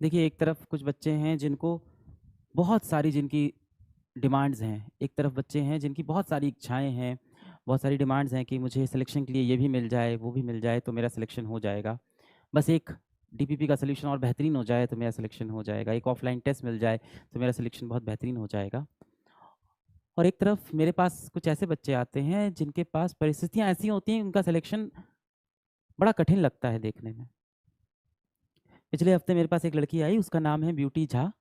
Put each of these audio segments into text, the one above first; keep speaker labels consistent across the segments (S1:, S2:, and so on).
S1: देखिए, एक तरफ कुछ बच्चे हैं जिनको बहुत सारी जिनकी डिमांड्स हैं, एक तरफ बच्चे हैं जिनकी बहुत सारी इच्छाएँ हैं, बहुत सारी डिमांड्स हैं कि मुझे सिलेक्शन के लिए ये भी मिल जाए, वो भी मिल जाए तो मेरा सिलेक्शन हो जाएगा। बस एक डीपीपी का सॉल्यूशन और बेहतरीन हो जाए तो मेरा सिलेक्शन हो जाएगा, एक ऑफ़लाइन टेस्ट मिल जाए तो मेरा सिलेक्शन बहुत बेहतरीन हो जाएगा। और एक तरफ मेरे पास कुछ ऐसे बच्चे आते हैं जिनके पास परिस्थितियाँ ऐसी होती हैं, उनका सिलेक्शन बड़ा कठिन लगता है देखने में। पिछले हफ्ते मेरे पास एक लड़की आई, उसका नाम है ब्यूटी झा।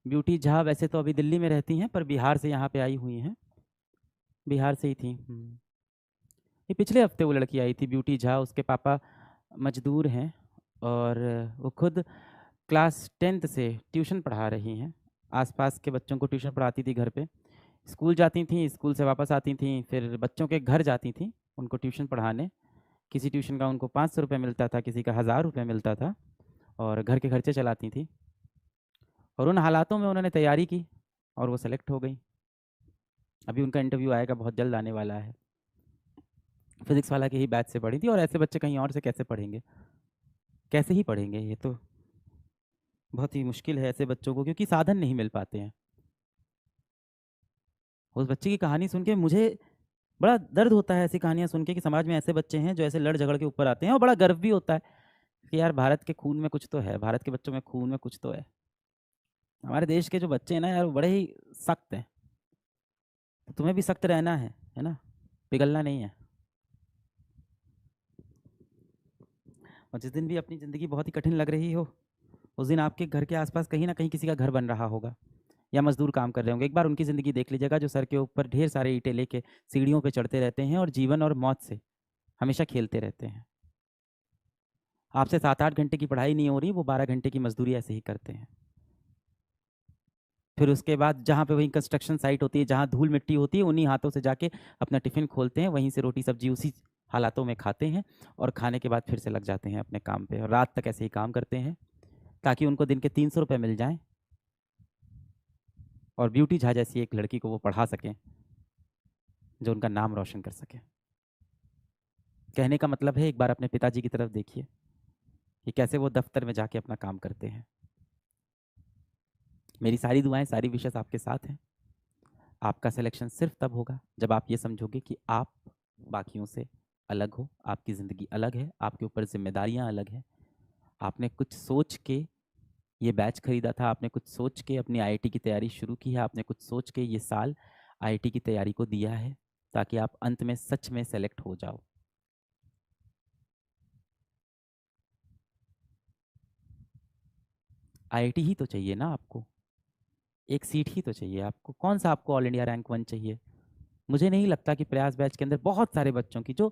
S1: ब्यूटी झा वैसे तो अभी दिल्ली में रहती हैं, पर बिहार से यहाँ पे आई हुई हैं, बिहार से ही थी। ये पिछले हफ्ते वो लड़की आई थी ब्यूटी झा, उसके पापा मज़दूर हैं और वो खुद क्लास 10th से ट्यूशन पढ़ा रही हैं। आस-पास के बच्चों को ट्यूशन पढ़ाती थी घर पे। स्कूल जाती थीं, स्कूल से वापस आती थीं, फिर बच्चों के घर जाती थीं, उनको ट्यूशन पढ़ाने। किसी ट्यूशन का उनको ₹500 मिलता था, किसी का ₹1000 मिलता था और घर के खर्चे चलाती थीं। और उन हालातों में उन्होंने तैयारी की और वो सेलेक्ट हो गई। अभी उनका इंटरव्यू आएगा, बहुत जल्द आने वाला है। फिज़िक्स वाला के ही बैच से पढ़ी थी और ऐसे बच्चे कहीं और से कैसे पढ़ेंगे? कैसे ही पढ़ेंगे? ये तो बहुत ही मुश्किल है ऐसे बच्चों को क्योंकि साधन नहीं मिल पाते हैं। उस बच्चे की कहानी सुन के मुझे बड़ा दर्द होता है ऐसी कहानियाँ सुन के कि समाज में ऐसे बच्चे हैं जो ऐसे लड़ झगड़ के ऊपर आते हैं और बड़ा गर्व भी होता है कि यार भारत के खून में कुछ तो है, भारत के बच्चों में खून में कुछ तो है। हमारे देश के जो बच्चे हैं ना यार वो बड़े ही सख्त हैं। तो तुम्हें भी सख्त रहना है ना? पिघलना नहीं है। और जिस दिन भी अपनी ज़िंदगी बहुत ही कठिन लग रही हो, उस दिन आपके घर के आस-पास कहीं न कहीं किसी का घर बन रहा होगा या मज़दूर काम कर रहे होंगे। एक बार उनकी ज़िंदगी देख लीजिएगा जो सर के ऊपर ढेर सारे ईंटें लेके सीढ़ियों पे चढ़ते रहते हैं और जीवन और मौत से हमेशा खेलते रहते हैं। आपसे 7-8 घंटे की पढ़ाई नहीं हो रही, वो 12 घंटे की मज़दूरी ऐसे ही करते हैं। फिर उसके बाद जहाँ पे वहीं कंस्ट्रक्शन साइट होती है, जहाँ धूल-मिट्टी होती है, उन्हीं हाथों से जाके अपना टिफ़िन खोलते हैं, वहीं से रोटी-सब्ज़ी उसी हालातों में खाते हैं और खाने के बाद फिर से लग जाते हैं अपने काम पे और रात तक ऐसे ही काम करते हैं, ताकि उनको दिन के ₹300 मिल जाएँ और ब्यूटी झा जैसी एक लड़की को वो पढ़ा सकें, जो उनका नाम रोशन कर सके। कहने का मतलब है एक बार अपने पिताजी की तरफ देखिए, कि कैसे वो दफ़्तर में जाके अपना काम करते हैं। मेरी सारी दुआएँ, सारी विशेज़ आपके साथ हैं। आपका सिलेक्शन सिर्फ़ तब होगा, जब आप ये समझोगे कि आप बाकियों से अलग हो, आपकी ज़िंदगी अलग है, आपके ऊपर ज़िम्मेदारियाँ अलग हैं। आपने कुछ सोच के ये बैच खरीदा था, आपने कुछ सोच के अपनी आईआईटी की तैयारी शुरू की है, आपने कुछ सोच के ये साल आईआईटी की तैयारी को दिया है, ताकि आप अंत में सच में सेलेक्ट हो जाओ। आईआईटी ही तो चाहिए ना आपको, एक सीट ही तो चाहिए आपको। कौन-सा आपको ऑल इंडिया रैंक 1 चाहिए? मुझे नहीं लगता कि प्रयास बैच के अंदर बहुत सारे बच्चों की जो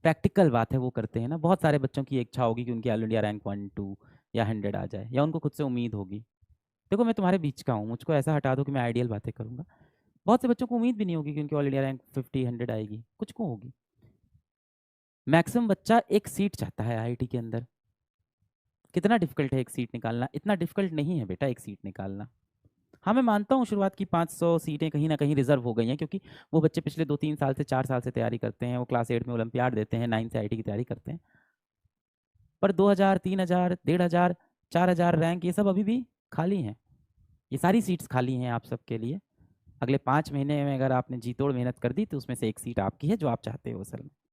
S1: प्रैक्टिकल बात है वो करते हैं ना, बहुत सारे बच्चों की इच्छा होगी कि उनकी ऑल इंडिया रैंक 1, 2 या 100 आ जाए या उनको खुद से उम्मीद होगी। देखो मैं तुम्हारे बीच का हूँ, मुझको ऐसा हटा दो कि मैं आइडियल बातें करूँगा। बहुत से बच्चों को उम्मीद भी नहीं होगी कि उनकी ऑल इंडिया रैंक 50, 100 आएगी, कुछ को होगी। मैक्सिमम बच्चा एक सीट चाहता है आईआईटी के अंदर। कितना डिफ़िकल्ट है एक सीट निकालना? इतना डिफ़िकल्ट नहीं है बेटा एक सीट निकालना। हाँ, मैं मानता हूँ शुरुआत की 500 सीटें कहीं न कहीं रिज़र्व हो गई हैं क्योंकि वो बच्चे पिछले 2-3 साल से 4 साल से तैयारी करते हैं, वो क्लास 8 में ओलंपियाड देते हैं, 9 से आईआईटी की तैयारी करते हैं। पर 2000, 3000, 1500, 4000 रैंक ये सब अभी भी खाली हैं। ये सारी सीट्स खाली हैं आप सबके लिए। अगले 5 महीने में अगर आपने जी-तोड़ मेहनत कर दी तो उसमें से एक सीट आपकी है जो आप चाहते हो असल में।